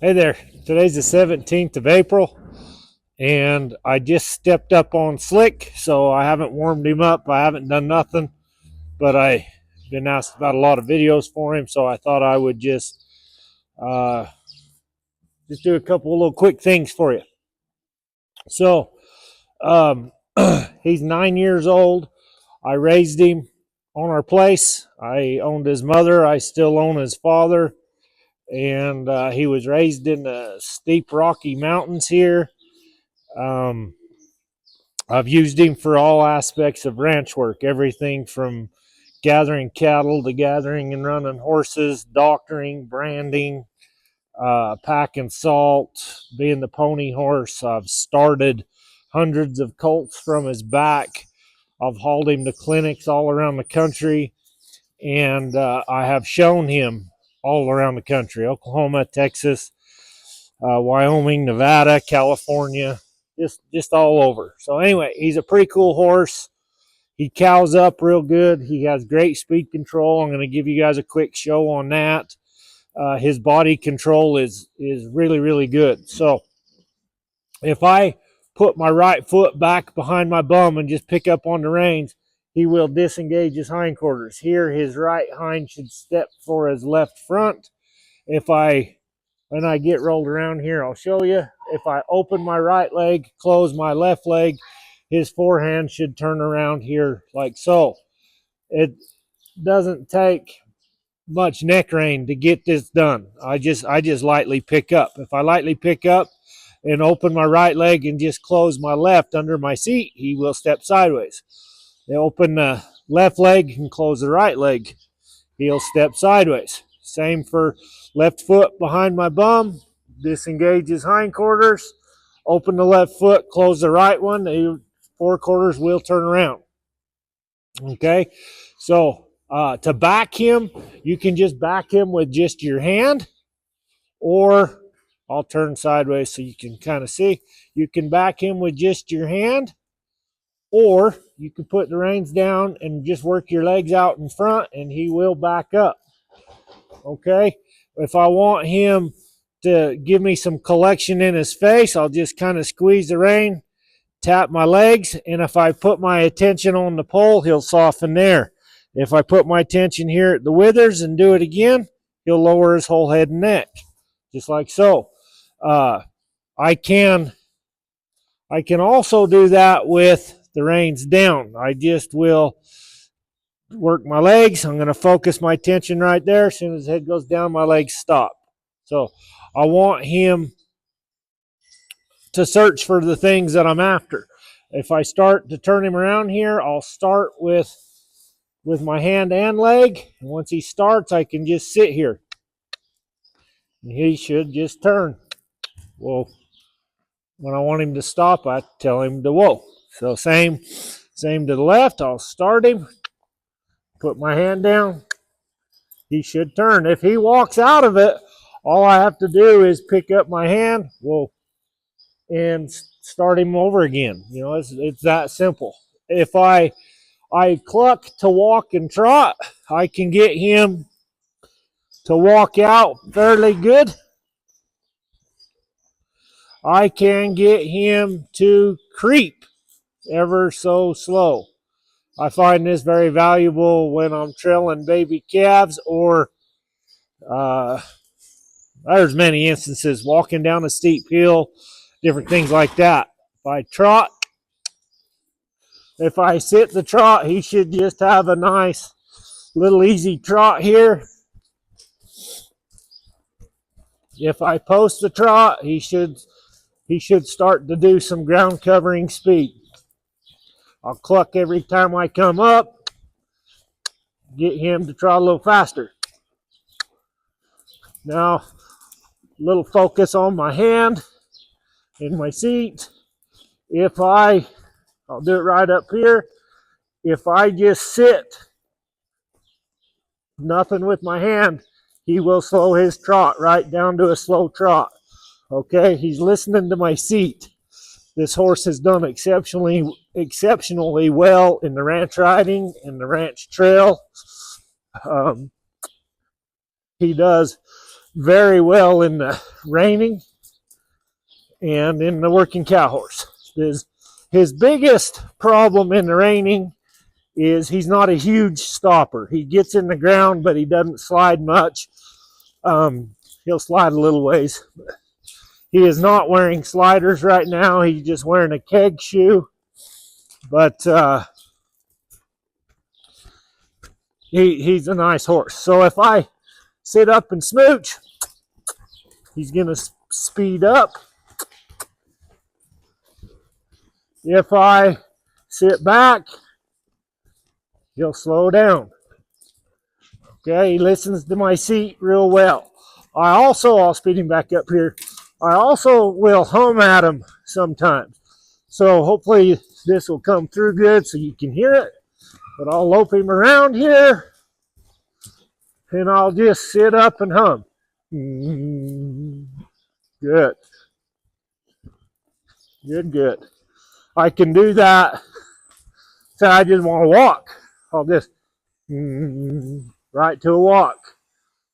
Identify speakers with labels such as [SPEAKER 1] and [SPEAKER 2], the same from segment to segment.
[SPEAKER 1] Hey there, today's the 17th of April, and I just stepped up on Slick, so I haven't warmed him up. I haven't done nothing, but I've been asked about a lot of videos for him, so I thought I would uh, just do a couple of little quick things for you. So, um, he's 9 years old. I raised him on our place. I owned his mother. I still own his father. And he was raised in the steep Rocky Mountains here. Um, I've used him for all aspects of ranch work, everything from gathering cattle to gathering and running horses, doctoring, branding, packing salt, being the pony horse. I've started hundreds of colts from his back. I've hauled him to clinics all around the country, and I have shown him all around the country: Oklahoma, Texas, Wyoming, Nevada, California, just all over. So anyway, he's a pretty cool horse. He cows up real good. He has great speed control. I'm going to give you guys a quick show on that. His body control is really good. So if I put my right foot back behind my bum and just pick up on the reins, he will disengage his hindquarters. Here, his right hind should step for his left front. When I get rolled around here, I'll show you. If I open my right leg, close my left leg, his forehand should turn around here like so. It doesn't take much neck rein to get this done. I just lightly pick up. If I lightly pick up and open my right leg and just close my left under my seat, he will step sideways. They open the left leg and close the right leg, he'll step sideways. Same for left foot behind my bum, disengage his hindquarters, open the left foot, close the right one, the forequarters will turn around. Okay, so to back him, you can just back him with just your hand, or I'll turn sideways so you can kind of see. You can back him with just your hand, or you can put the reins down and just work your legs out in front, and he will back up. Okay, if I want him to give me some collection in his face, I'll just kind of squeeze the rein, tap my legs, and if I put my attention on the pole, he'll soften there. If I put my attention here at the withers and do it again, he'll lower his whole head and neck, just like so. I can also do that with the reins down. I just will work my legs. I'm going to focus my attention right there. As soon as his head goes down, my legs stop. So I want him to search for the things that I'm after. If I start to turn him around here, I'll start with my hand and leg. And once he starts, I can just sit here. And he should just turn. Well, when I want him to stop, I tell him to whoa. So same to the left. I'll start him, put my hand down. He should turn. If he walks out of it, all I have to do is pick up my hand, whoa, and start him over again. You know, it's that simple. If I cluck to walk and trot, I can get him to walk out fairly good. I can get him to creep ever so slow. I find this very valuable when I'm trailing baby calves, or there's many instances walking down a steep hill, different things like that. If I sit the trot, he should just have a nice little easy trot here. If I post the trot, he should start to do some ground covering speed. I'll cluck every time I come up, get him to trot a little faster. Now, a little focus on my hand in my seat. I'll do it right up here. If I just sit, nothing with my hand, he will slow his trot right down to a slow trot. Okay, he's listening to my seat. This horse has done exceptionally well in the ranch riding and the ranch trail. He does very well in the reining and in the working cow horse. His biggest problem in the reining is he's not a huge stopper. He gets in the ground, but he doesn't slide much. He'll slide a little ways. He is not wearing sliders right now. He's just wearing a keg shoe. But he's a nice horse. So if I sit up and smooch, he's going to speed up. If I sit back, he'll slow down. Okay, he listens to my seat real well. I'll speed him back up here. I also will hum at him sometimes. So hopefully this will come through good so you can hear it. But I'll lope him around here and I'll just sit up and hum. Good. Good. I can do that. So I just want to walk. I'll just right to a walk.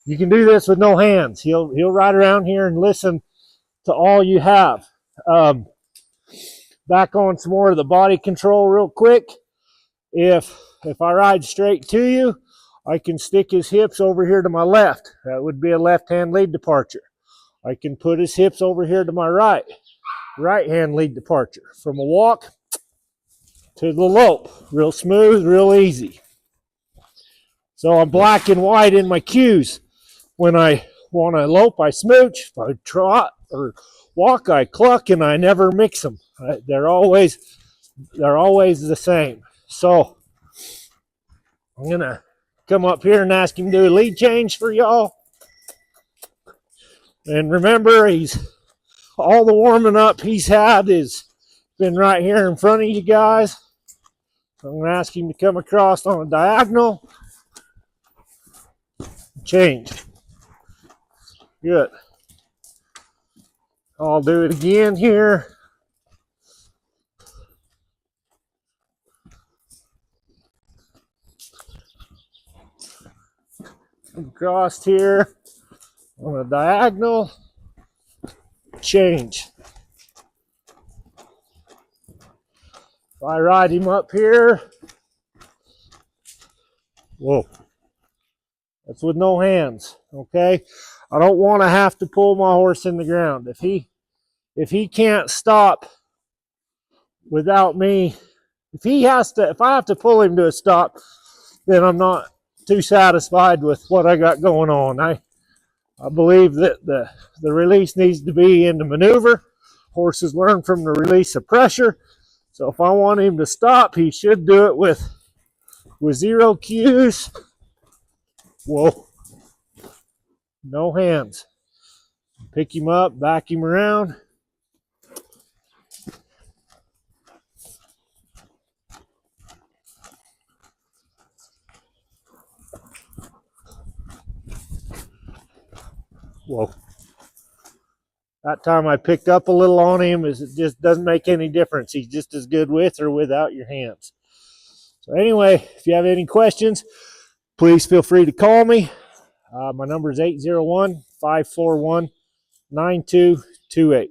[SPEAKER 1] You can do this with no hands. He'll ride around here and listen to all you have. Back on some more of the body control real quick. If I ride straight to you, I can stick his hips over here to my left. That would be a left-hand lead departure. I can put his hips over here to my right-hand lead departure. From a walk to the lope. Real smooth, real easy. So I'm black and white in my cues. When I want to lope, I smooch. If I trot or walk, I cluck, and I never mix them. They're always the same. So I'm going to come up here and ask him to do a lead change for y'all. And remember, all the warming up he's had is been right here in front of you guys. So I'm going to ask him to come across on a diagonal. Change. Good. I'll do it again here. Across here on a diagonal. Change. If I ride him up here, whoa, that's with no hands, okay? I don't want to have to pull my horse in the ground. If he can't stop without me, if I have to pull him to a stop, then I'm not too satisfied with what I got going on. I believe that the release needs to be in the maneuver. Horses learn from the release of pressure. So if I want him to stop, he should do it with zero cues. Whoa. No hands. Pick him up, back him around. Whoa. That time I picked up a little on him, it just doesn't make any difference. He's just as good with or without your hands. So anyway, if you have any questions, please feel free to call me. My number is 801-541-9228.